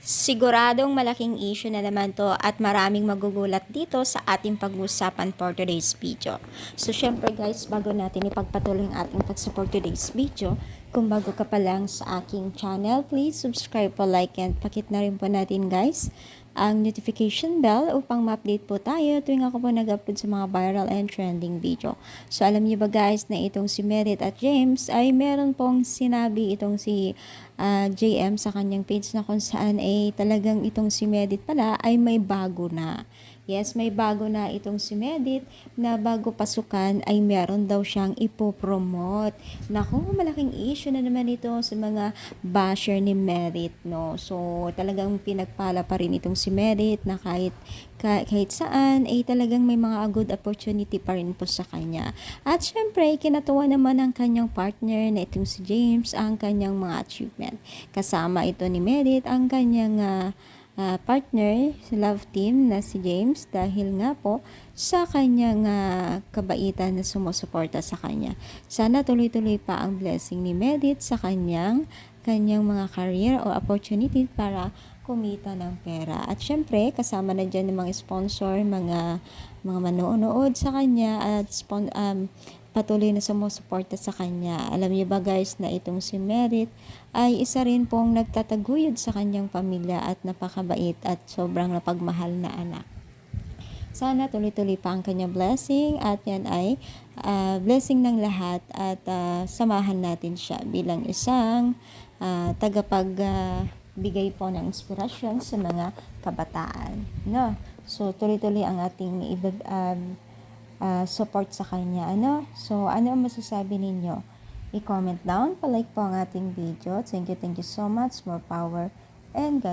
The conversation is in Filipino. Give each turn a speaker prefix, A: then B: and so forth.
A: Siguradong malaking issue na naman to at maraming magugulat dito sa ating pag-uusapan for today's video. So syempre guys, bago natin ipagpatuloy ang ating pag-support today's video, kung bago ka pa lang sa aking channel, please subscribe po, like, and pakit na rin po natin guys ang notification bell upang ma-update po tayo tuwing ako po nag-upload sa mga viral and trending video. So alam niyo ba guys na itong si Merit at James ay meron pong sinabi itong si JM sa kanyang page na kung saan ay talagang itong si Merit pala ay may bago na. Yes, may bago na itong si Merit na bago pasukan ay meron daw siyang ipopromote. Naku, malaking issue na naman ito sa mga basher ni Merit, no? So, talagang pinagpala pa rin itong si Merit na kahit saan ay talagang may mga good opportunity pa rin po sa kanya. At syempre, kinatuwa naman ang kanyang partner na itong si James ang kanyang mga achievement. Kasama ito ni Merit ang kanyang partner sa love team na si James dahil nga po sa kanyang kabaitan na sumusuporta sa kanya. Sana tuloy-tuloy pa ang blessing ni Merit sa kanyang mga career o opportunity para kumita ng pera. At syempre, kasama na dyan ng mga sponsor, mga manonood sa kanya at patuloy na sumusuporta sa kanya. Alam niyo ba guys na itong si Merit ay isa rin pong nagtataguyod sa kanyang pamilya at napakabait at sobrang napagmahal na anak. Sana tuloy-tuloy pa ang kanyang blessing at yan ay blessing ng lahat at samahan natin siya bilang isang tagapagbigay po ng inspirasyon sa mga kabataan. No? So tuloy-tuloy ang ating support sa kanya. So, ano ang masasabi ninyo? I-comment down, palike po ang ating video. Thank you so much. More power and God